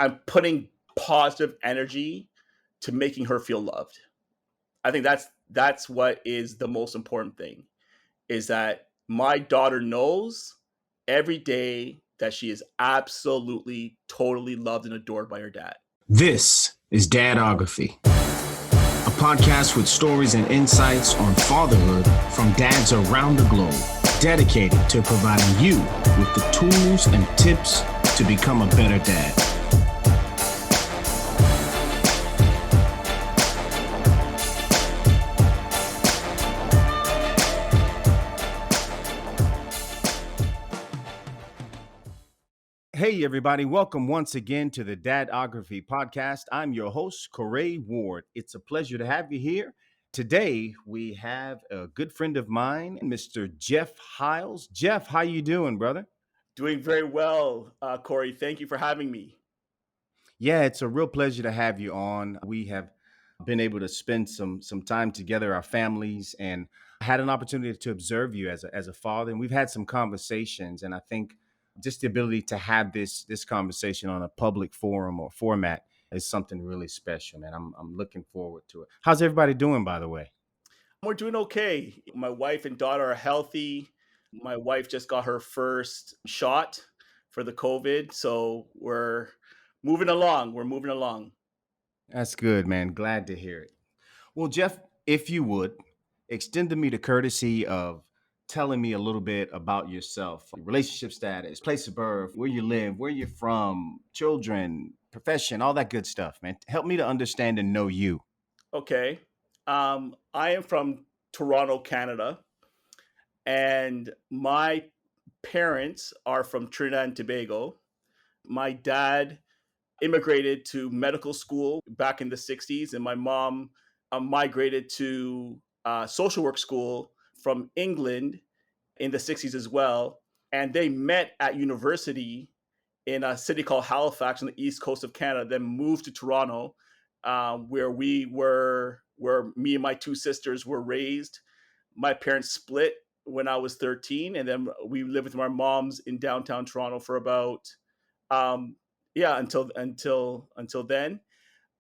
I'm putting positive energy to making her feel loved. I think that's what is the most important thing, is that my daughter knows every day that she is absolutely totally loved and adored by her dad. This is Dadography, a podcast with stories and insights on fatherhood from dads around the globe, dedicated to providing you with the tools and tips to become a better dad. Hey, everybody. Welcome once again to the Dadography podcast. I'm your host, Corey Ward. It's a pleasure to have you here. Today, we have a good friend of mine, Mr. Jeff Hyles. Jeff, how you doing, brother? Doing very well, Corey. Thank you for having me. Yeah, it's a real pleasure to have you on. We have been able to spend some time together, our families, and had an opportunity to observe you as a father. And we've had some conversations, and I think just the ability to have this conversation on a public forum or format is something really special, man. I'm looking forward to it. How's everybody doing, by the way? We're doing okay. My wife and daughter are healthy. My wife just got her first shot for the COVID, so we're moving along. We're moving along. That's good, man. Glad to hear it. Well, Jeff, if you would extend to me the courtesy of telling me a little bit about yourself, your relationship status, place of birth, where you live, where you're from, children, profession, all that good stuff, man. Help me to understand and know you. Okay. I am from Toronto, Canada, and my parents are from Trinidad and Tobago. My dad immigrated to medical school back in the 60s, and my mom migrated to social work school from England in the 60s as well. And they met at university in a city called Halifax on the east coast of Canada, then moved to Toronto, where me and my two sisters were raised. My parents split when I was 13, and then we lived with my moms in downtown Toronto for about um, yeah, until then.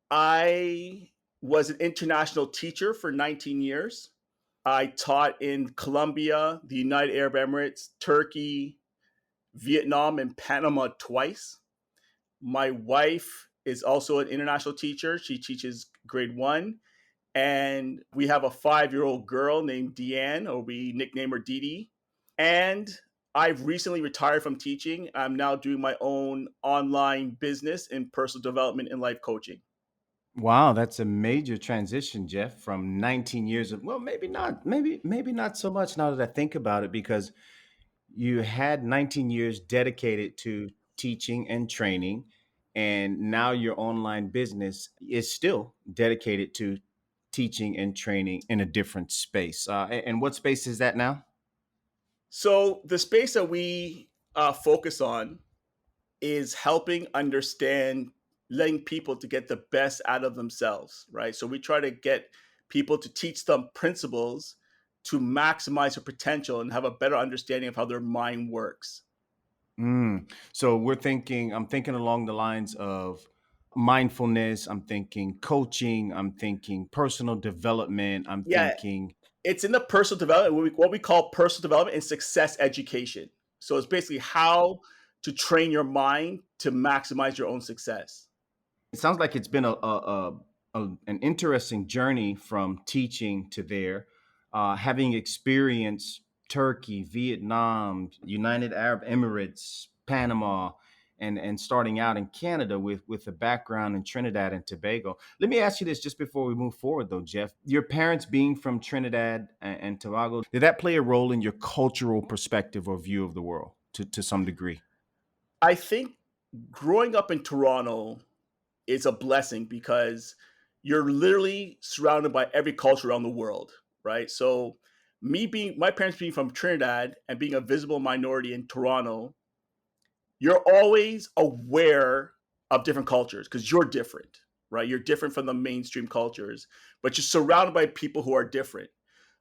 I was an international teacher for 19 years. I taught in Colombia, the United Arab Emirates, Turkey, Vietnam, and Panama twice. My wife is also an international teacher. She teaches grade one. And we have a 5-year-old girl named Deanne, or we nickname her Dee Dee. And I've recently retired from teaching. I'm now doing my own online business in personal development and life coaching. Wow, that's a major transition, Jeff, from 19 years of, well, maybe not so much now that I think about it, because you had 19 years dedicated to teaching and training, and now your online business is still dedicated to teaching and training in a different space. And what space is that now? So, the space that we focus on is helping understand, letting people to get the best out of themselves, right? So, we try to get people to teach them principles to maximize their potential and have a better understanding of how their mind works. So I'm thinking along the lines of mindfulness, I'm thinking coaching, I'm thinking personal development, I'm Yeah, thinking, it's in the personal development, what we call personal development and success education. So it's basically how to train your mind to maximize your own success. it sounds like it's been an interesting journey from teaching to there, having experienced Turkey, Vietnam, United Arab Emirates, Panama, and starting out in Canada with a background in Trinidad and Tobago. Let me ask you this just before we move forward, though, Jeff. Your parents being from Trinidad and Tobago, did that play a role in your cultural perspective or view of the world to some degree? I think growing up in Toronto is a blessing because you're literally surrounded by every culture around the world, right? So my parents being from Trinidad and being a visible minority in Toronto, you're always aware of different cultures because you're different, right? You're different from the mainstream cultures, but you're surrounded by people who are different.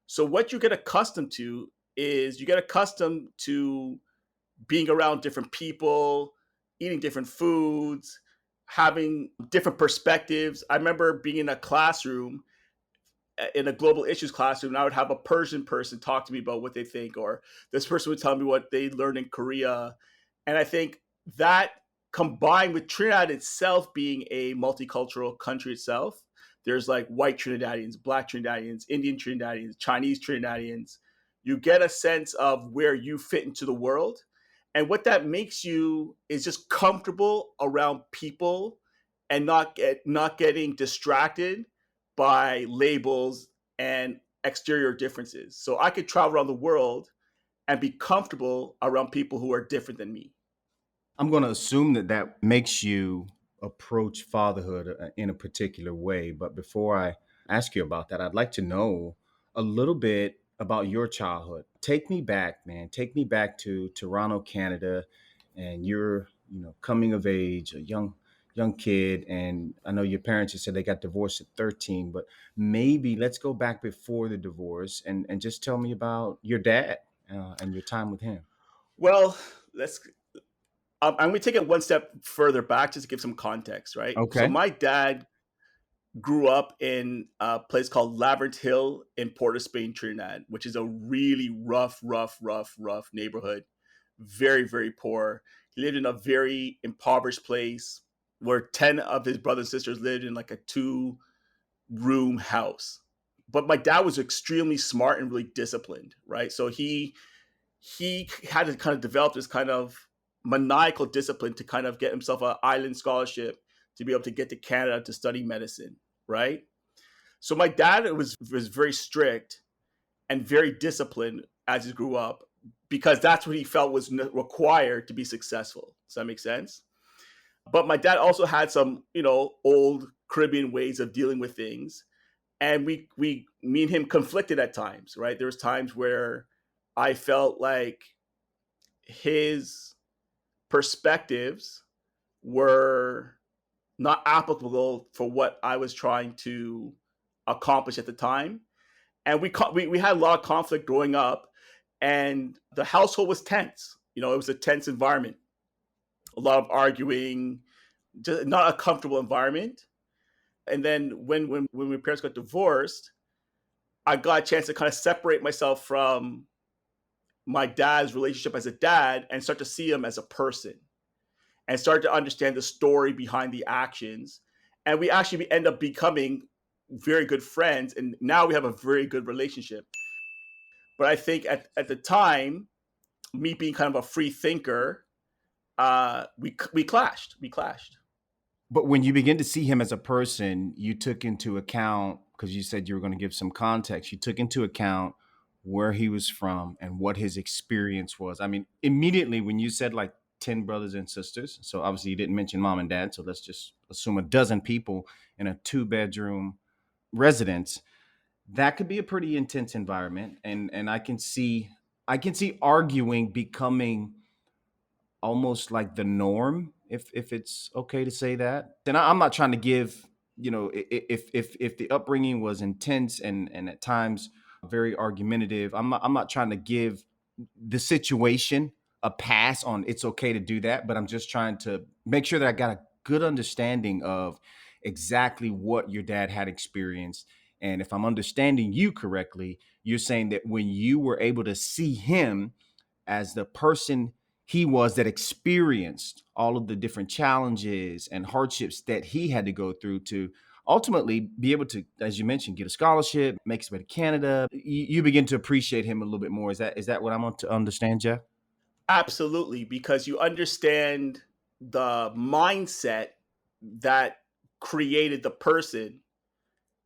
So what you get accustomed to is you get accustomed to being around different people, eating different foods, having different perspectives. I remember being in a classroom, in a global issues classroom, and I would have a Persian person talk to me about what they think, or this person would tell me what they learned in Korea. And I think that, combined with Trinidad itself being a multicultural country itself, there's like white Trinidadians, black Trinidadians, Indian Trinidadians, Chinese Trinidadians. You get a sense of where you fit into the world. And what that makes you is just comfortable around people and not getting distracted by labels and exterior differences. So I could travel around the world and be comfortable around people who are different than me. I'm going to assume that that makes you approach fatherhood in a particular way. But before I ask you about that, I'd like to know a little bit about your childhood. Take me back, man. Take me back to Toronto, Canada, and you're, coming of age, a young kid. And I know your parents just said they got divorced at 13, but maybe let's go back before the divorce and just tell me about your dad and your time with him. Well, let's. I'm going to take it one step further back just to give some context, right? So Okay. my dad grew up in a place called Labyrinth Hill in Port of Spain, Trinidad, which is a really rough neighborhood. Very, very poor. He lived in a very impoverished place where 10 of his brothers and sisters lived in like a two-room house. But my dad was extremely smart and really disciplined, right? So he had to kind of develop this kind of maniacal discipline to kind of get himself an island scholarship to be able to get to Canada to study medicine, right? So my dad was very strict and very disciplined as he grew up because that's what he felt was required to be successful. Does that make sense? But my dad also had some, old Caribbean ways of dealing with things, and we me and him conflicted at times, right? There was times where I felt like his perspectives were not applicable for what I was trying to accomplish at the time. And we had a lot of conflict growing up, and the household was tense. It was a tense environment, a lot of arguing, just not a comfortable environment. And then when my parents got divorced, I got a chance to kind of separate myself from my dad's relationship as a dad and start to see him as a person and start to understand the story behind the actions. And we actually end up becoming very good friends. And now we have a very good relationship. But I think at the time, me being kind of a free thinker, we clashed. We clashed. But when you begin to see him as a person, you took into account, because you said you were going to give some context, you took into account where he was from and what his experience was. I mean, immediately when you said like 10 brothers and sisters, so obviously you didn't mention mom and dad, so let's just assume a dozen people in a 2-bedroom residence, that could be a pretty intense environment. And I can see arguing becoming almost like the norm, if it's okay to say that. And I'm not trying to give, if the upbringing was intense and at times very argumentative, I'm not trying to give the situation a pass on it's okay to do that, but I'm just trying to make sure that I got a good understanding of exactly what your dad had experienced. And if I'm understanding you correctly, you're saying that when you were able to see him as the person he was that experienced all of the different challenges and hardships that he had to go through to ultimately be able to, as you mentioned, get a scholarship, make his way to Canada. You begin to appreciate him a little bit more. Is that what I'm on to understand, Jeff? Absolutely, because you understand the mindset that created the person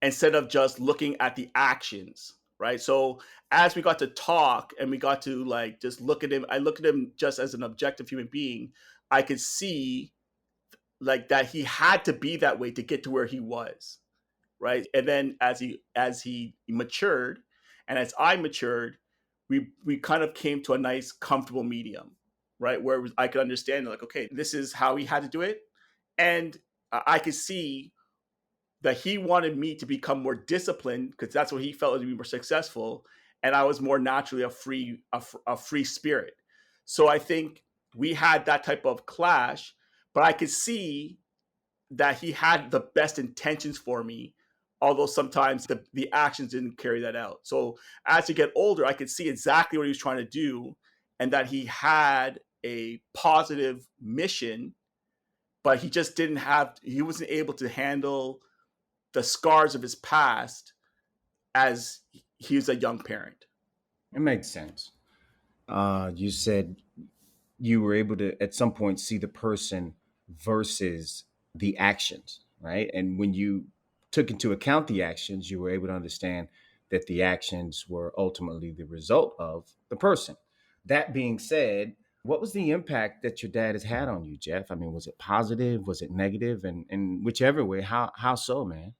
instead of just looking at the actions, right? So as we got to talk and we got to like just look at him, I look at him just as an objective human being. I could see like that he had to be that way to get to where he was, right? And then as he matured, and as I matured, we kind of came to a nice comfortable medium, right? Where I could understand like, okay, this is how he had to do it, and I could see that he wanted me to become more disciplined because that's what he felt would be more successful, and I was more naturally a free spirit. So I think we had that type of clash, but I could see that he had the best intentions for me, although sometimes the actions didn't carry that out. So as you get older, I could see exactly what he was trying to do, and that he had a positive mission, but he wasn't able to handle the scars of his past as he was a young parent. It makes sense. You said you were able to at some point see the person versus the actions, right? And when you took into account the actions, you were able to understand that the actions were ultimately the result of the person. That being said, what was the impact that your dad has had on you, Jeff? I mean, was it positive? Was it negative? And whichever way, how so, man?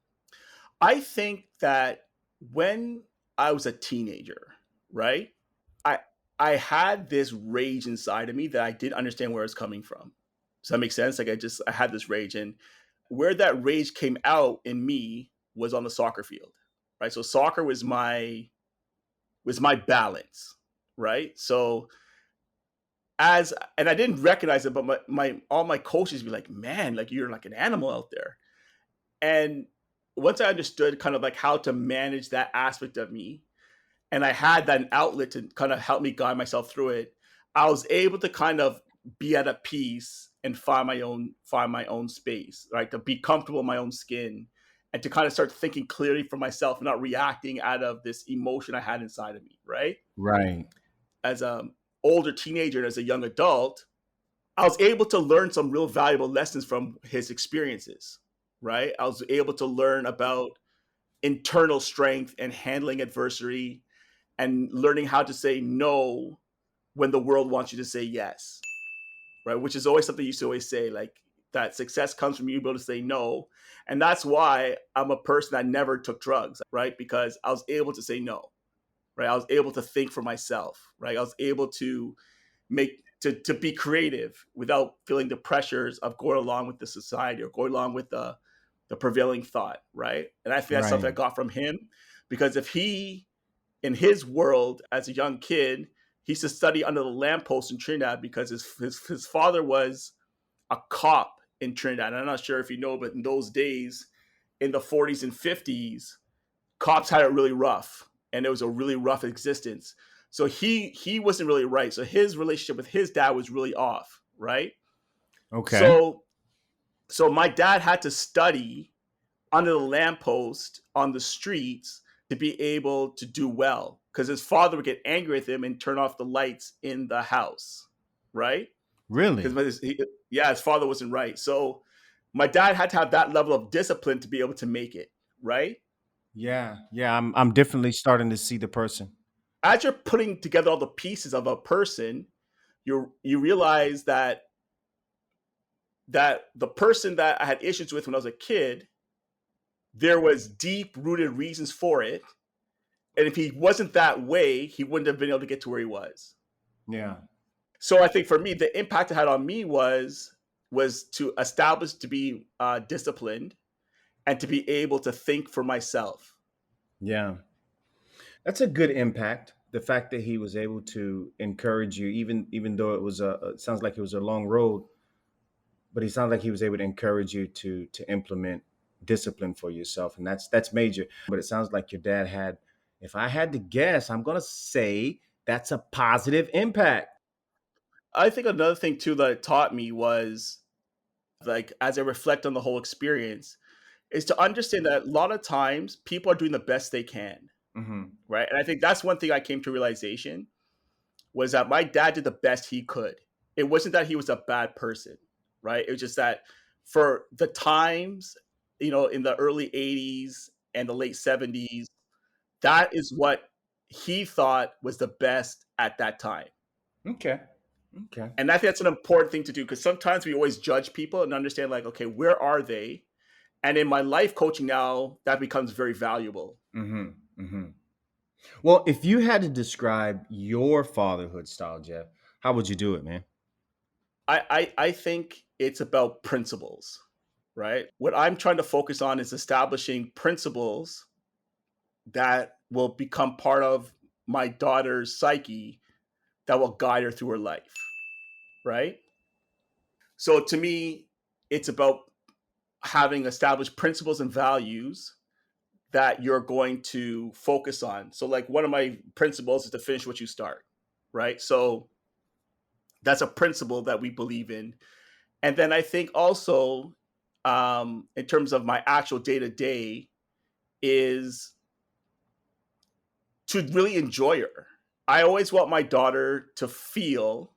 I think that when I was a teenager, right? I I had this rage inside of me that I didn't understand where it's coming from. Does that make sense? Like I had this rage, and where that rage came out in me was on the soccer field. Right? So soccer was my balance, right? So as and I didn't recognize it, but my all my coaches be like, "Man, like you're like an animal out there." And once I understood kind of like how to manage that aspect of me, and I had that outlet to kind of help me guide myself through it, I was able to kind of be at a peace and find my own space, right? To be comfortable in my own skin and to kind of start thinking clearly for myself and not reacting out of this emotion I had inside of me, right? Right. As a older teenager and as a young adult, I was able to learn some real valuable lessons from his experiences, right? I was able to learn about internal strength and handling adversity and learning how to say no when the world wants you to say yes, right? Which is always something you used to always say, like that success comes from you being able to say no. And that's why I'm a person that never took drugs, right? Because I was able to say no, right? I was able to think for myself, right? I was able to to be creative without feeling the pressures of going along with the society or going along with the prevailing thought, right? And I think that's something I Right. got from him, because if he in his world as a young kid, he used to study under the lamppost in Trinidad because his father was a cop in Trinidad. And I'm not sure if you know, but in those days, in the 40s and 50s, cops had it really rough, and it was a really rough existence. So he wasn't really right. So his relationship with his dad was really off, right? Okay. So so my dad had to study under the lamppost on the streets to be able to do well, because his father would get angry with him and turn off the lights in the house, right? Really? Because yeah, his father wasn't right. So my dad had to have that level of discipline to be able to make it, right? Yeah. Yeah. I'm definitely starting to see the person. As you're putting together all the pieces of a person, you realize that the person that I had issues with when I was a kid, there was deep rooted reasons for it. And if he wasn't that way, he wouldn't have been able to get to where he was. Yeah. So I think for me, the impact it had on me was to establish to be disciplined and to be able to think for myself. Yeah. That's a good impact. The fact that he was able to encourage you, even though it was it sounds like it was a long road, but he sounds like he was able to encourage you to implement discipline for yourself, and that's major. But it sounds like your dad had, if I had to guess, I'm gonna say that's a positive impact. I think another thing too that it taught me was, like, as I reflect on the whole experience, is to understand that a lot of times people are doing the best they can, Hmm. right? And I think that's one thing I came to realization, was that my dad did the best he could. It wasn't that he was a bad person, right? It was just that for the times, in the early 80s and the late 70s, that is what he thought was the best at that time. Okay. Okay. And I think that's an important thing to do, because sometimes we always judge people and understand, like, okay, where are they? And in my life coaching now, that becomes very valuable. Hmm. Hmm. Well, if you had to describe your fatherhood style, Jeff, how would you do it, man? I think it's about principles, right? What I'm trying to focus on is establishing principles that will become part of my daughter's psyche, that will guide her through her life, right? So to me, it's about having established principles and values that you're going to focus on. So, like, one of my principles is to finish what you start, right? So, that's a principle that we believe in. And then I think also, in terms of my actual day to day, is to really enjoy her. I always want my daughter to feel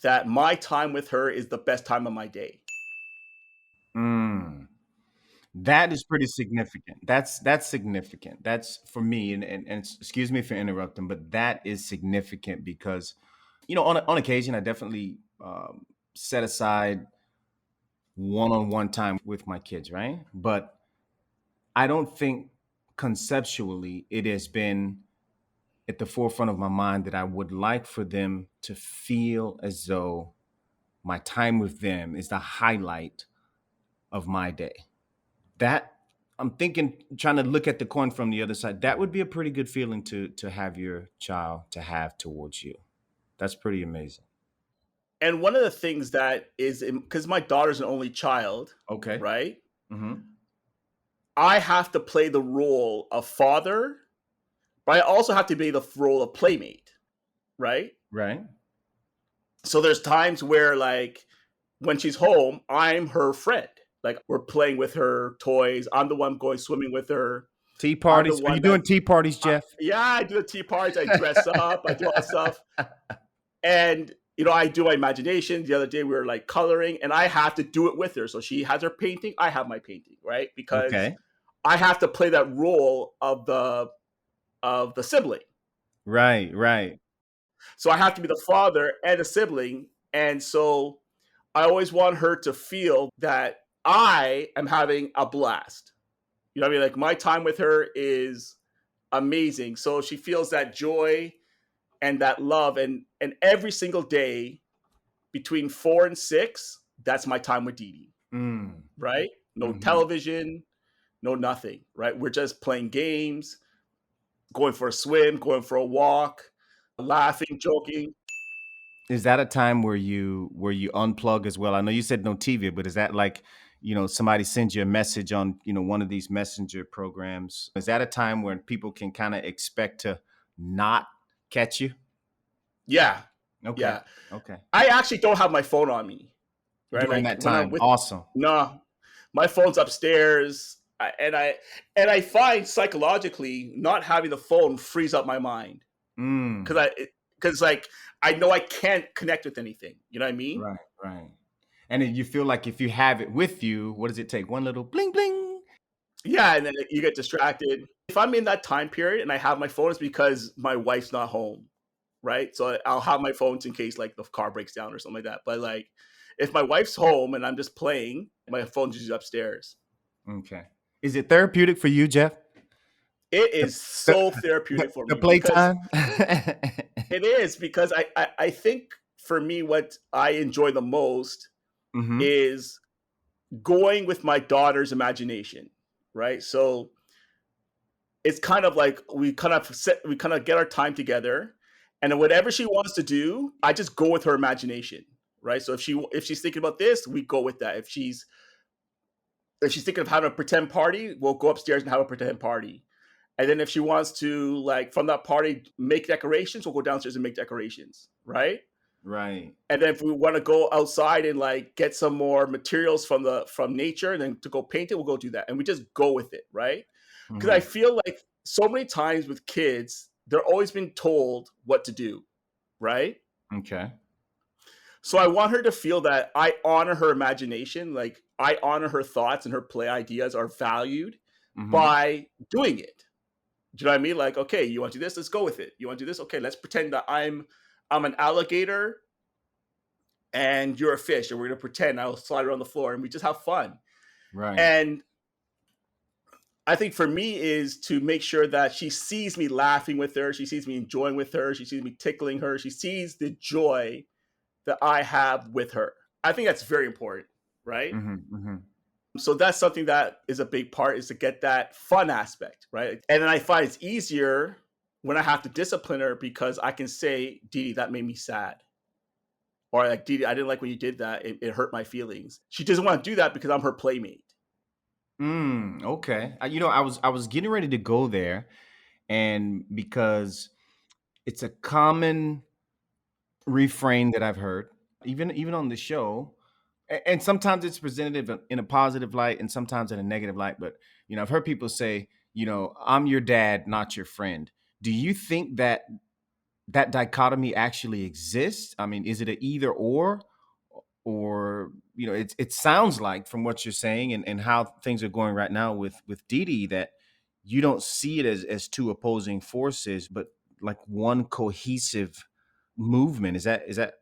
that my time with her is the best time of my day. Mm. That is pretty significant. That's significant. That's for me, and excuse me for interrupting, but that is significant because, on occasion, I definitely set aside one-on-one time with my kids, right? But I don't think conceptually it has been at the forefront of my mind that I would like for them to feel as though my time with them is the highlight of my day. That I'm thinking, trying to look at the coin from the other side. That would be a pretty good feeling to have your child to have towards you. That's pretty amazing. And one of the things that is, because my daughter's an only child, Okay. right? Mm-hmm. I have to play the role of father, but I also have to be the role of playmate, right? Right. So there's times where, like, when she's home, I'm her friend. Like, we're playing with her toys. I'm the one going swimming with her. Tea I'm the parties. Are you one doing that, tea parties, Jeff? yeah, I do the tea parties. I dress up. I do all that stuff. And, I do my imagination. The other day we were like coloring, and I have to do it with her. So she has her painting. I have my painting, right? Because Okay. I have to play that role of the sibling. Right. Right. So I have to be the father and a sibling. And so I always want her to feel that I am having a blast. You know what I mean? Like, my time with her is amazing. So she feels that joy and that love. And every single day between 4 and 6, that's my time with Dee Dee, Mm. right? No Mm-hmm. television, no nothing, right? We're just playing games, going for a swim, going for a walk, laughing, joking. Is that a time where you unplug as well? I know you said no TV, but is that like, somebody sends you a message on, one of these messenger programs? Is that a time when people can kind of expect to not catch you? Yeah. Okay. Yeah. Okay. I actually don't have my phone on me, right? During Like, that when I'm time. with, Awesome. no, my phone's upstairs. And I find psychologically not having the phone frees up my mind because Mm. like, I know I can't connect with anything. You know what I mean? Right, right. And then you feel like if you have it with you, what does it take? One little bling bling. Yeah, and then you get distracted. If I'm in that time period and I have my phone, it's because my wife's not home, right? So I'll have my phones in case, like, the car breaks down or something like that. But, like, if my wife's home and I'm just playing, my phone's usually upstairs. Okay. Is it therapeutic for you, Jeff? It The is the so therapeutic for the me because playtime? it is because I think for me what I enjoy the most Mhm. is going with my daughter's imagination, right? So it's kind of like we kind of get our time together, and then whatever she wants to do, I just go with her imagination, right? So if she's thinking about this, we go with that. If she's thinking of having a pretend party, we'll go upstairs and have a pretend party. And then if she wants to, like, from that party make decorations, we'll go downstairs and make decorations, right? Right. And then if we want to go outside and, like, get some more materials from nature and then to go paint it, we'll go do that. And we just go with it, right? Because I Mhm. feel like so many times with kids, they're always been told what to do, right? Okay. So I want her to feel that I honor her imagination, like, I honor her thoughts and her play ideas are valued Mhm. by doing it. Do you know what I mean? Like, okay, you want to do this? Let's go with it. You want to do this? Okay, let's pretend that I'm an alligator and you're a fish, and we're gonna pretend I'll slide around the floor, and we just have fun. Right. And I think for me is to make sure that she sees me laughing with her, she sees me enjoying with her, she sees me tickling her, she sees the joy that I have with her. I think that's very important, right? Mhm. Mhm. So that's something that is a big part, is to get that fun aspect, right? And then I find it's easier when I have to discipline her because I can say, Dee Dee, that made me sad. Or, like, Dee Dee, I didn't like when you did that. It hurt my feelings. She doesn't want to do that because I'm her playmate. Okay. I was getting ready to go there, and because it's a common refrain that I've heard, even on the show, and sometimes it's presented in a positive light, and sometimes in a negative light. But I've heard people say, I'm your dad, not your friend. Do you think that that dichotomy actually exists? I mean, is it a either or it sounds like from what you're saying and how things are going right now with Dee Dee, that you don't see it as two opposing forces, but like one cohesive movement. Is that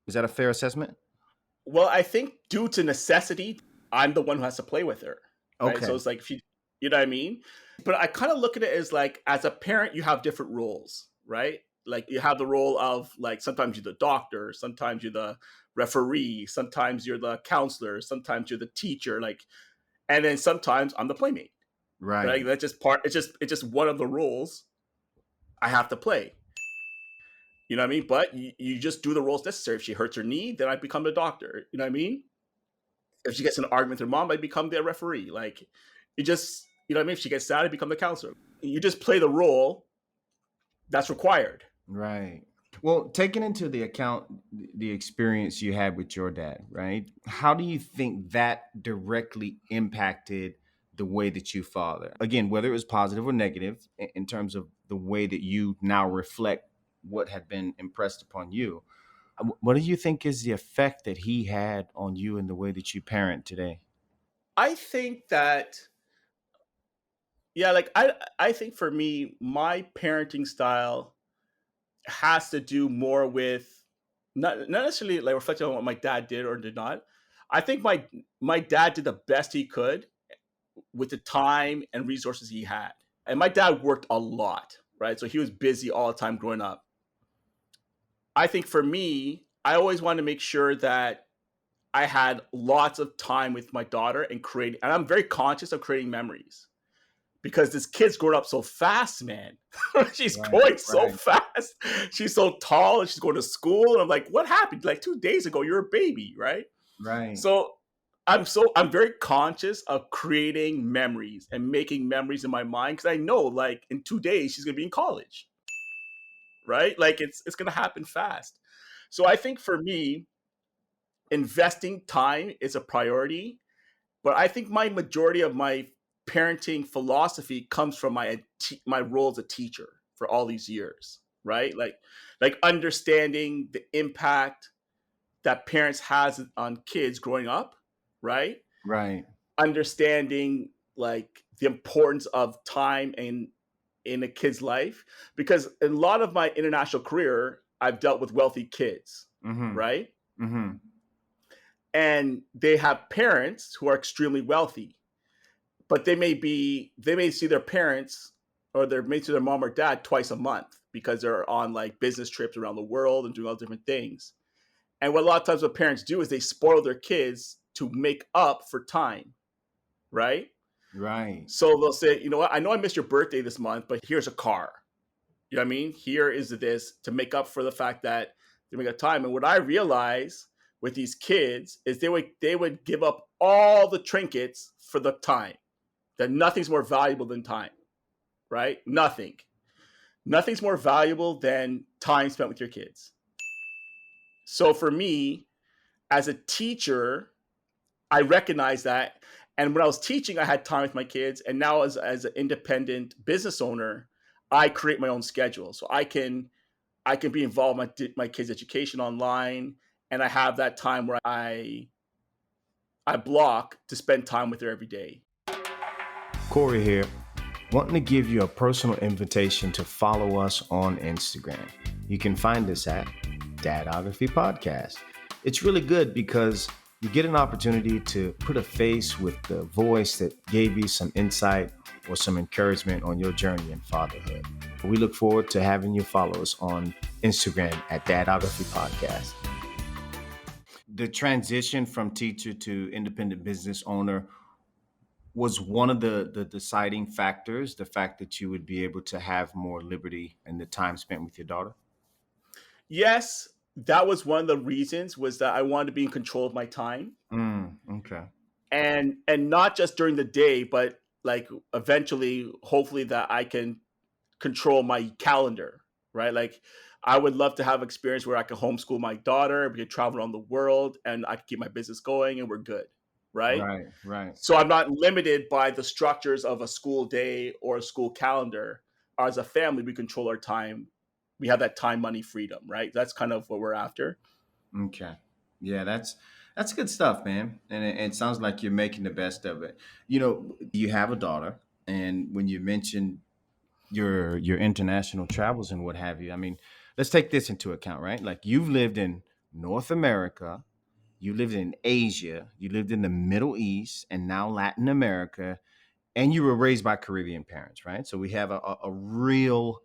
a fair assessment? Well, I think due to necessity, I'm the one who has to play with her, right? So Okay. it's like, if you know what I mean? But I kind of look at it as like, as a parent, you have different roles, right? Like you have the role of like, sometimes you're the doctor, sometimes you're the referee, sometimes you're the counselor, sometimes you're the teacher, like, and then sometimes I'm the playmate, right? Right. That's just part. It's just one of the roles I have to play. You know what I mean? But you just do the roles necessary. If she hurts her knee, then I become the doctor. You know what I mean? If she gets in an argument with her mom, I become the referee. Like, you just, you know what I mean? If she gets sad, I become the counselor. You just play the role that's required. Right. Well, taking into the account the experience you had with your dad, right? How do you think that directly impacted the way that you father? Again, whether it was positive or negative, in terms of the way that you now reflect what had been impressed upon you. What do you think is the effect that he had on you and the way that you parent today? I think that, yeah, like I think for me, my parenting style has to do more with not necessarily like reflecting on what my dad did or did not. I think my dad did the best he could with the time and resources he had. And my dad worked a lot, right? So he was busy all the time growing up. I think for me, I always wanted to make sure that I had lots of time with my daughter and create, and I'm very conscious of creating memories because this kid's growing up so fast, man. She's Right, growing so right, fast. She's so tall and she's going to school. And I'm like, what happened? Like 2 days ago, you're a baby, right? right, So I'm very conscious of creating memories and making memories in my mind because I know like in 2 days she's gonna be in college, right? Like it's gonna happen fast. So I think for me, investing time is a priority, but I think my majority of my parenting philosophy comes from my role as a teacher for all these years, right? Like understanding the impact that parents has on kids growing up, right? right. Understanding like the importance of time in a kid's life because in a lot of my international career I've dealt with wealthy kids, Mm-hmm. right? Mm-hmm. And they have parents who are extremely wealthy, but they may see their parents or they may see their mom or dad twice a month because they're on like business trips around the world and doing all different things. And what a lot of times what parents do is they spoil their kids to make up for time, right? Right. So they'll say, you know what, I know I missed your birthday this month, but here's a car. You know what I mean? Here is this to make up for the fact that they make up time. And what I realize with these kids is they would give up all the trinkets for the time. That nothing's more valuable than time, right? Nothing. Nothing's more valuable than time spent with your kids. So for me, as a teacher, I recognize that. And when I was teaching, I had time with my kids. And now, as an independent business owner, I create my own schedule. So I can be involved in my kids' education online, and I have that time where I block to spend time with her every day. Corey here, wanting to give you a personal invitation to follow us on Instagram. You can find us at Dadography Podcast. It's really good because you get an opportunity to put a face with the voice that gave you some insight or some encouragement on your journey in fatherhood. We look forward to having you follow us on Instagram at Dadography Podcast. The transition from teacher to independent business owner was one of the deciding factors, the fact that you would be able to have more liberty in the time spent with your daughter? Yes, that was one of the reasons was that I wanted to be in control of my time. Okay. and not just during the day, but like eventually, hopefully, that I can control my calendar, right? Like, I would love to have experience where I could homeschool my daughter, we could travel around the world, and I could keep my business going, and we're good, right? Right, right. So I'm not limited by the structures of a school day or a school calendar. As a family, we control our time. We have that time, money, freedom, right? That's kind of what we're after. Okay. Yeah, that's good stuff, man. And it sounds like you're making the best of it. You know, you have a daughter, and when you mentioned your international travels and what have you, I mean, let's take this into account, right? Like you've lived in North America, you lived in Asia, you lived in the Middle East, and now Latin America, and you were raised by Caribbean parents, right? So we have a real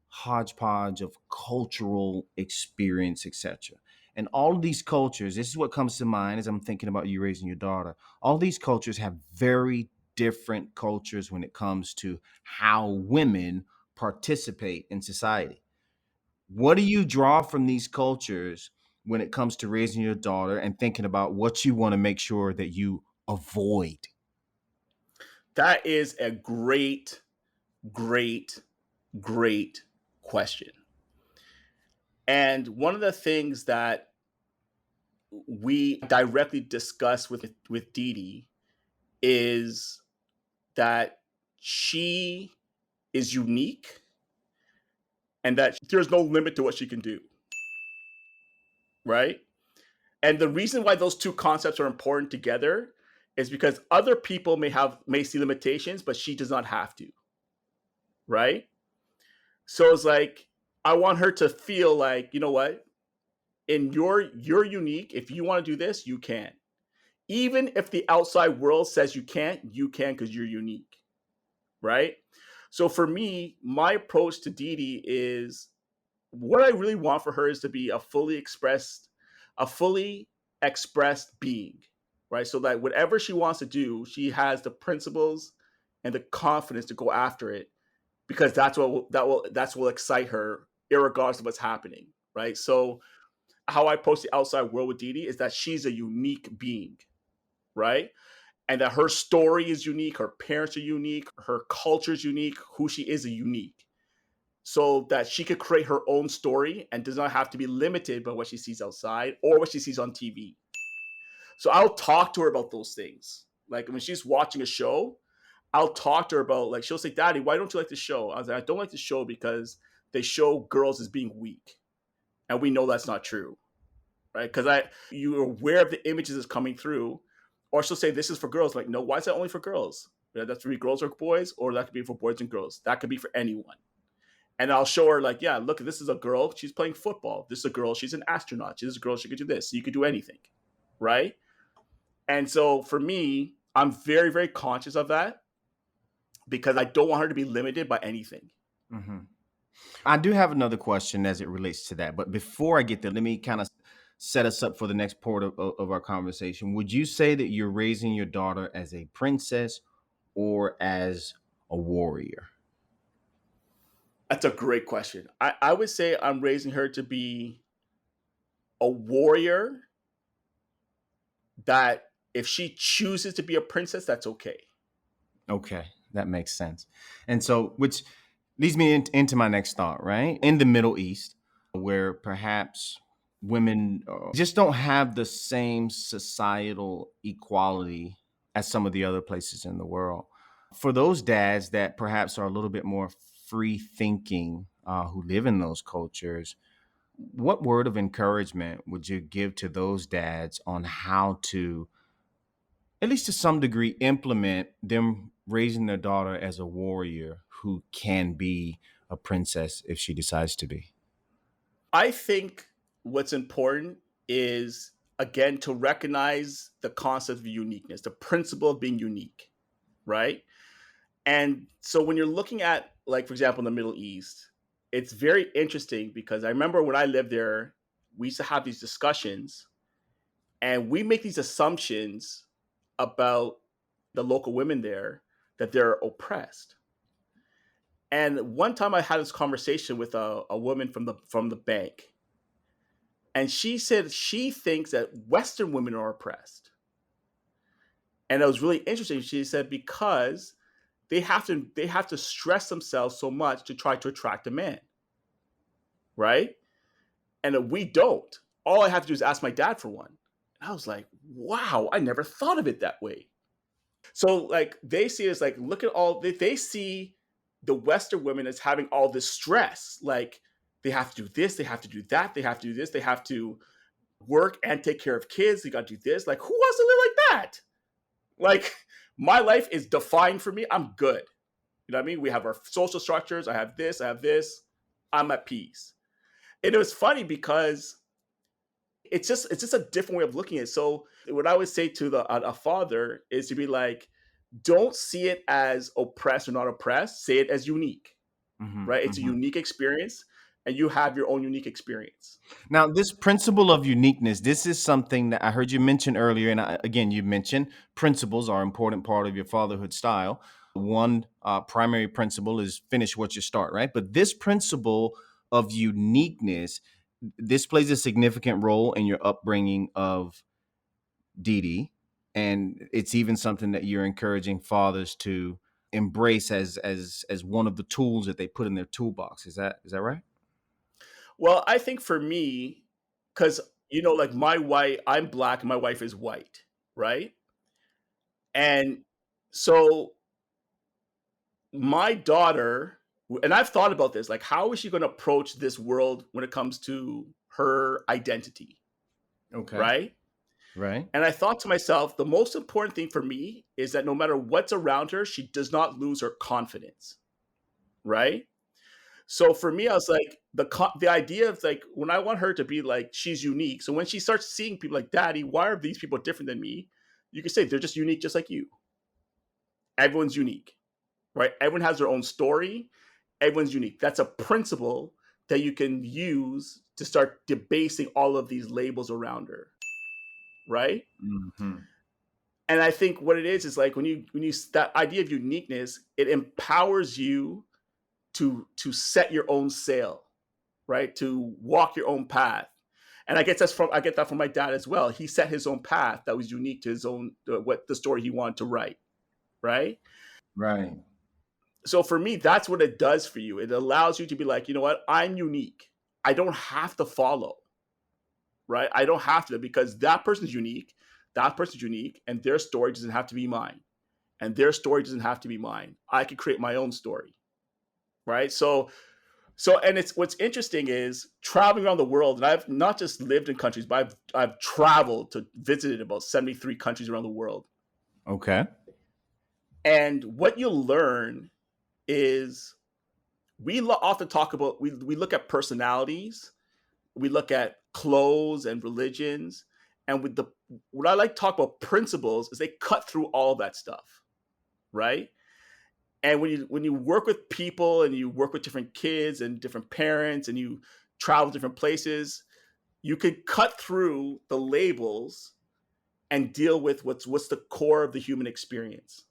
hodgepodge of cultural experience, etc. And all of these cultures, this is what comes to mind as I'm thinking about you raising your daughter. All these cultures have very different cultures when it comes to how women participate in society. What do you draw from these cultures when it comes to raising your daughter and thinking about what you want to make sure that you avoid? That is a great, great, great question. And one of the things that we directly discuss with Dee Dee is that she is unique and that there's no limit to what she can do, right? And the reason why those two concepts are important together is because other people may see limitations, but she does not have to, right? So it's like I want her to feel like, you know what? In you're unique. If you want to do this, you can. Even if the outside world says you can because you're unique, right? So for me, my approach to Dee Dee is what I really want for her is to be a fully expressed being, right? So that whatever she wants to do, she has the principles and the confidence to go after it because that's what will excite her, irregardless of what's happening, right? So how I approach the outside world with Dee Dee is that she's a unique being, right? And that her story is unique, her parents are unique, her culture is unique, who she is unique. So that she could create her own story and does not have to be limited by what she sees outside or what she sees on TV. So I'll talk to her about those things. Like when she's watching a show, I'll talk to her about like she'll say, "Daddy, why don't you like the show?" I was like, "I don't like the show because they show girls as being weak, and we know that's not true, right? Because I you're aware of the images that's coming through." Or she'll say, "This is for girls." Like, no, why is that only for girls? Yeah, that's for girls or boys, or that could be for boys and girls. That could be for anyone. And I'll show her, like, yeah, look, this is a girl. She's playing football. This is a girl. She's an astronaut. This is a girl. She could do this. So you could do anything, right? And so for me, I'm very, very conscious of that because I don't want her to be limited by anything. Hmm. I do have another question as it relates to that. But before I get there, let me kind of set us up for the next part of our conversation. Would you say that you're raising your daughter as a princess or as a warrior? That's a great question. I would say I'm raising her to be a warrior that if she chooses to be a princess, that's okay. Okay, that makes sense. And so, which leads me into my next thought, right? In the Middle East, where perhaps women just don't have the same societal equality as some of the other places in the world. For those dads that perhaps are a little bit more free thinking, who live in those cultures, what word of encouragement would you give to those dads on how to, at least to some degree, implement them raising their daughter as a warrior who can be a princess if she decides to be? I think what's important is, again, to recognize the concept of uniqueness, the principle of being unique, right? And so when you're looking at, like, for example, in the Middle East, it's very interesting because I remember when I lived there, we used to have these discussions and we make these assumptions about the local women there that they're oppressed. And one time I had this conversation with a woman from the bank, and she said she thinks that Western women are oppressed. And it was really interesting. She said because they have to stress themselves so much to try to attract a man, right? And we don't. All I have to do is ask my dad for one. And I was like, wow, I never thought of it that way. So like they see it as like, look at all they see the Western women as having all this stress. Like they have to do this, they have to do that, they have to do this, they have to work and take care of kids, they got to do this. Like who wants to live like that? Like my life is defined for me. I'm good. You know what I mean? We have our social structures. I have this, I have this. I'm at peace. And it was funny because it's just a different way of looking at it. So what I would say to a father is to be like, don't see it as oppressed or not oppressed. Say it as unique, Mhm, right? It's a mhm. unique experience, and you have your own unique experience. Now, this principle of uniqueness, this is something that I heard you mention earlier. And again, you mentioned principles are an important part of your fatherhood style. One primary principle is finish what you start, right? But this principle of uniqueness, this plays a significant role in your upbringing of Dee Dee. And it's even something that you're encouraging fathers to embrace as one of the tools that they put in their toolbox. Is that right? Well, I think for me, because like I'm black and my wife is white, right? And so my daughter, and I've thought about this, like how is she going to approach this world when it comes to her identity, Okay. right? Right. And I thought to myself, the most important thing for me is that no matter what's around her, she does not lose her confidence, right? So for me, I was like, the idea of like when I want her to be like she's unique. So when she starts seeing people like, Daddy, why are these people different than me? You can say they're just unique, just like you. Everyone's unique, right? Everyone has their own story. Everyone's unique. That's a principle that you can use to start debasing all of these labels around her, right? Mhm. And I think what it is like when you that idea of uniqueness, it empowers you to set your own sail, right? To walk your own path. And I get that from my dad as well. He set his own path that was unique to his own what the story he wanted to write, right? Right. So for me, that's what it does for you. It allows you to be like, you know what? I'm unique. I don't have to follow, right? I don't have to because that person's unique. That person's unique, and their story doesn't have to be mine. And their story doesn't have to be mine. I can create my own story, right? So and it's what's interesting is traveling around the world, and I've not just lived in countries, but I've traveled to visited about 73 countries around the world. Okay. And what you learn is often talk about we look at personalities, we look at clothes and religions, and with the what I like to talk about principles is they cut through all that stuff, right? And when you work with people and you work with different kids and different parents and you travel different places, you could cut through the labels and deal with what's the core of the human experience,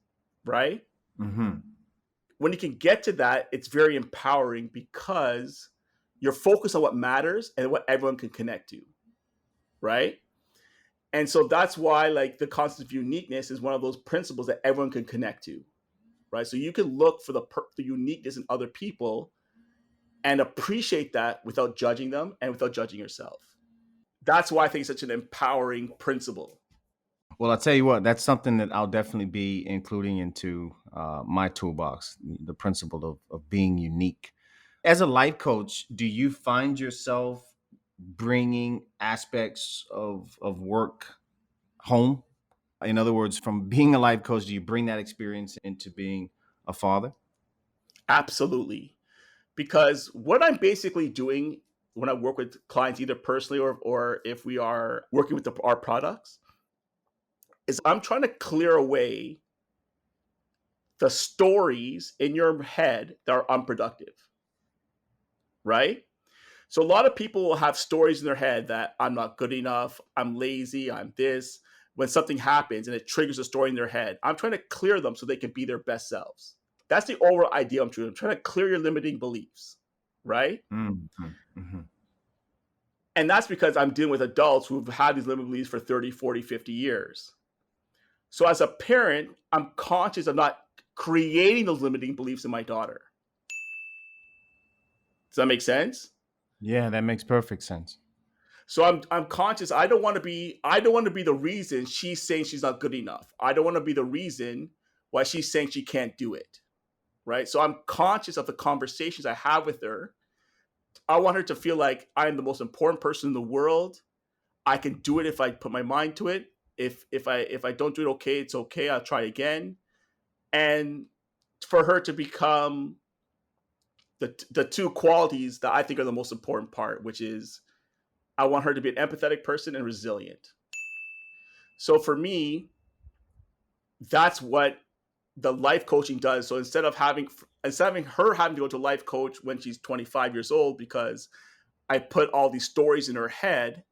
right? Mhm. When you can get to that, it's very empowering because you're focused on what matters and what everyone can connect to, right? And so that's why like the concept of uniqueness is one of those principles that everyone can connect to, right? So you can look for the uniqueness in other people and appreciate that without judging them and without judging yourself. That's why I think it's such an empowering principle. Well, I'll tell you what, that's something that I'll definitely be including into my toolbox, the principle of being unique. As a life coach, do you find yourself bringing aspects of work home? In other words, from being a life coach, do you bring that experience into being a father? Absolutely. Because what I'm basically doing when I work with clients, either personally or if we are working with our products, is I'm trying to clear away the stories in your head that are unproductive, right? So a lot of people will have stories in their head that I'm not good enough, I'm lazy, I'm this. When something happens and it triggers a story in their head, I'm trying to clear them so they can be their best selves. That's the overall idea I'm trying. I'm trying to clear your limiting beliefs, right? Mhm, mhm. And that's because I'm dealing with adults who've had these limiting beliefs for 30, 40, 50 years. So as a parent, I'm conscious of not creating those limiting beliefs in my daughter. Does that make sense? Yeah, that makes perfect sense. So I'm conscious. I don't want to be the reason she's saying she's not good enough. I don't want to be the reason why she's saying she can't do it. Right. So I'm conscious of the conversations I have with her. I want her to feel like I'm the most important person in the world. I can do it if I put my mind to it. If I don't do it, okay, it's okay. I'll try again. And for her to become the two qualities that I think are the most important part, which is I want her to be an empathetic person and resilient. So for me, that's what the life coaching does. So instead of her having to go to a life coach when she's 25 years old because I put all these stories in her head,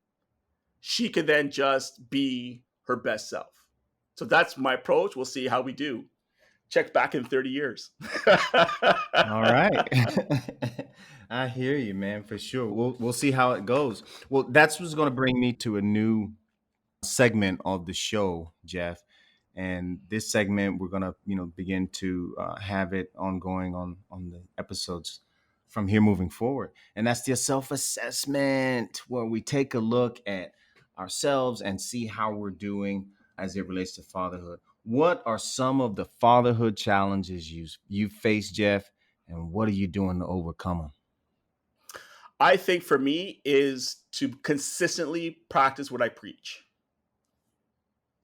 she can then just be her best self. So that's my approach. We'll see how we do. Check back in 30 years. All right. I hear you, man, for sure. We'll see how it goes. Well, that's what's going to bring me to a new segment of the show, Jeff. And this segment, we're gonna, begin to have it ongoing on the episodes from here moving forward. And that's the self-assessment, where we take a look at ourselves and see how we're doing as it relates to fatherhood. What are some of the fatherhood challenges you faced, Jeff, and what are you doing to overcome them? I think for me is to consistently practice what I preach.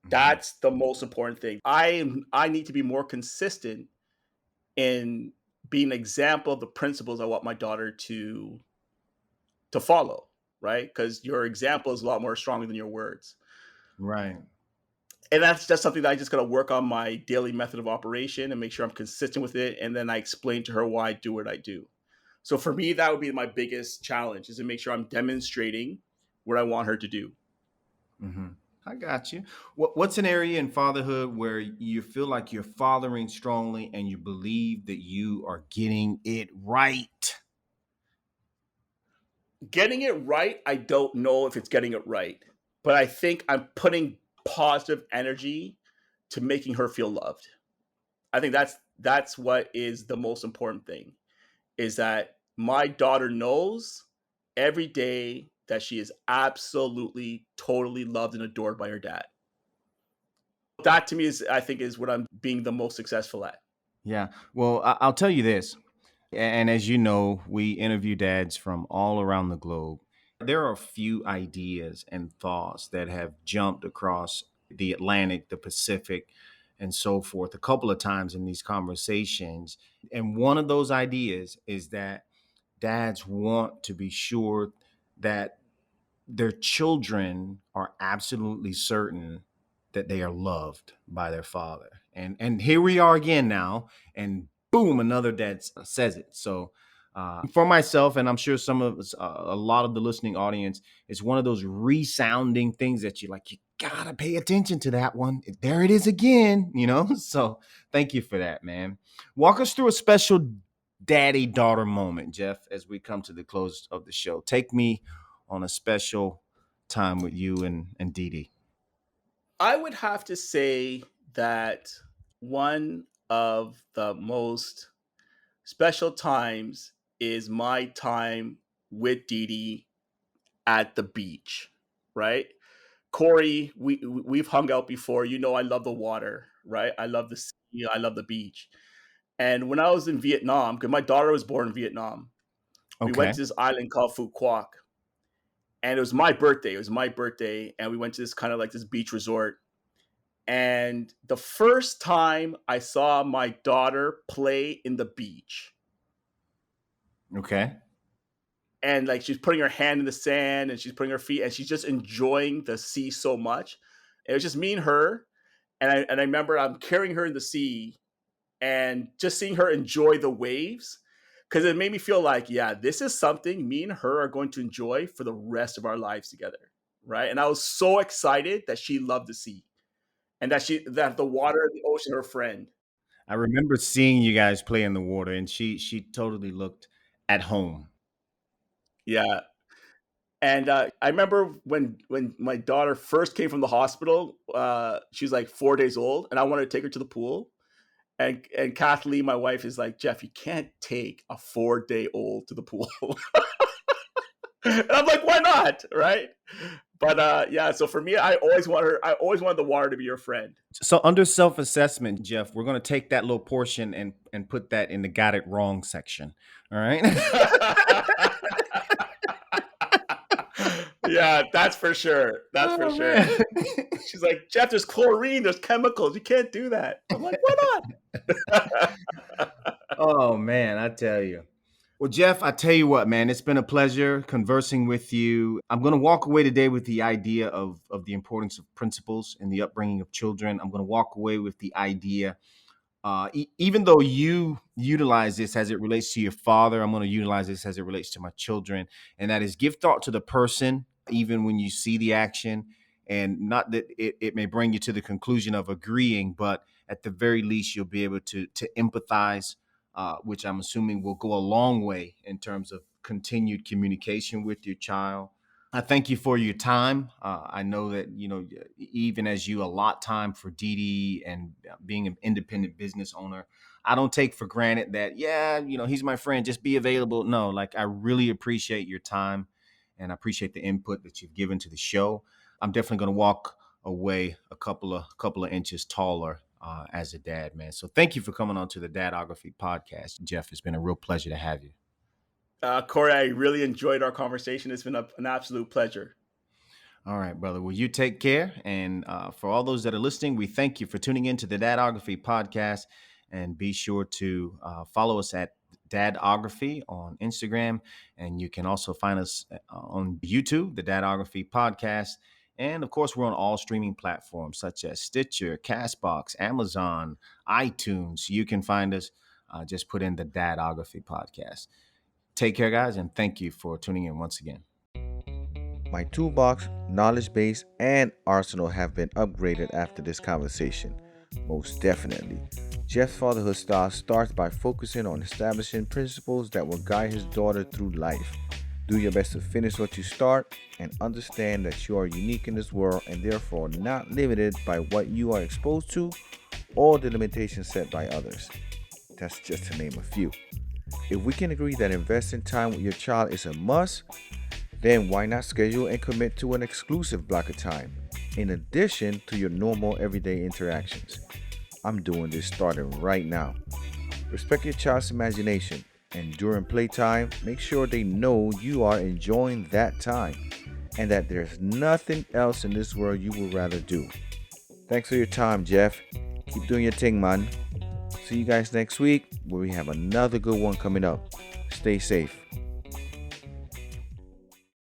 Mhm. That's the most important thing. I need to be more consistent in being an example of the principles I want my daughter to follow, right? Because your example is a lot more stronger than your words. Right. And that's just something that I just gotta work on my daily method of operation and make sure I'm consistent with it. And then I explain to her why I do what I do. So for me, that would be my biggest challenge is to make sure I'm demonstrating what I want her to do. Hmm. I got you. What's an area in fatherhood where you feel like you're fathering strongly and you believe that you are getting it right? Getting it right, I don't know if it's getting it right, but I think I'm putting positive energy to making her feel loved. I think that's what is the most important thing is that my daughter knows every day that she is absolutely totally loved and adored by her dad. That to me is I think is what I'm being the most successful at. Yeah. Well, I'll tell you this. And as you know, we interview dads from all around the globe. There are a few ideas and thoughts that have jumped across the Atlantic, the Pacific, and so forth a couple of times in these conversations. And one of those ideas is that dads want to be sure that their children are absolutely certain that they are loved by their father. And here we are again now, and boom, another dad says it. So for myself, and I'm sure some of us, a lot of the listening audience, it's one of those resounding things that you like. You gotta pay attention to that one. There it is again. So thank you for that, man. Walk us through a special daddy daughter moment, Jeff, as we come to the close of the show. Take me on a special time with you and Dee Dee. I would have to say that one of the most special times is my time with Dee Dee at the beach, right? Corey, we've hung out before. You know, I love the water, right? I love the sea. I love the beach. And when I was in Vietnam, because my daughter was born in Vietnam, we went Okay. to this island called Phu Quoc, and it was my birthday. It was my birthday, and we went to this kind of like this beach resort. And the first time I saw my daughter play in the beach, Okay. and like she's putting her hand in the sand and she's putting her feet and she's just enjoying the sea so much. It was just me and her, and I remember I'm carrying her in the sea and just seeing her enjoy the waves because it made me feel like, yeah, this is something me and her are going to enjoy for the rest of our lives together, right? And I was so excited that she loved the sea and that the water and the ocean are her friend. I remember seeing you guys play in the water, and she totally looked at home. Yeah, And I remember when my daughter first came from the hospital, she was like 4 days old, and I wanted to take her to the pool. And Kathleen, my wife, is like, Jeff, you can't take a 4-day old to the pool. And I'm like, why not? Right. But yeah, so for me, I always wanted the water to be your friend. So under self-assessment, Jeff, we're going to take that little portion and put that in the got it wrong section. All right. Yeah, that's for sure. That's for Oh sure. man. She's like, Jeff, there's chlorine, there's chemicals. You can't do that. I'm like, why not? Oh man, I tell you. Well, Jeff, I tell you what, man, it's been a pleasure conversing with you. I'm going to walk away today with the idea of the importance of principles in the upbringing of children. I'm going to walk away with the idea, even though you utilize this as it relates to your father, I'm going to utilize this as it relates to my children. And that is give thought to the person, even when you see the action. And not that it may bring you to the conclusion of agreeing, but at the very least, you'll be able to empathize, which I'm assuming will go a long way in terms of continued communication with your child. I thank you for your time. I know that, even as you allot time for Didi and being an independent business owner, I don't take for granted that, yeah, he's my friend, just be available. No, like I really appreciate your time and I appreciate the input that you've given to the show. I'm definitely going to walk away a couple of inches taller as a dad, man. So thank you for coming on to the Dadography podcast, Jeff. It's been a real pleasure to have you. Corey, I really enjoyed our conversation. It's been an absolute pleasure. All right, brother. Well, you take care. And for all those that are listening, we thank you for tuning in to the Dadography podcast. And be sure to follow us at Dadography on Instagram. And you can also find us on YouTube, the Dadography podcast. And of course, we're on all streaming platforms such as Stitcher, Castbox, Amazon, iTunes. You can find us. Just put in the Dadography podcast. Take care, guys. And thank you for tuning in once again. My toolbox, knowledge base, and arsenal have been upgraded after this conversation. Most definitely. Jeff's fatherhood style starts by focusing on establishing principles that will guide his daughter through life. Do your best to finish what you start and understand that you are unique in this world and therefore not limited by what you are exposed to or the limitations set by others. That's just to name a few. If we can agree that investing time with your child is a must, then why not schedule and commit to an exclusive block of time, in addition to your normal everyday interactions? I'm doing this starting right now. Respect your child's imagination, and during playtime, make sure they know you are enjoying that time, and that there's nothing else in this world you would rather do. Thanks for your time, Jeff. Keep doing your thing, man. See you guys next week, where we have another good one coming up. Stay safe.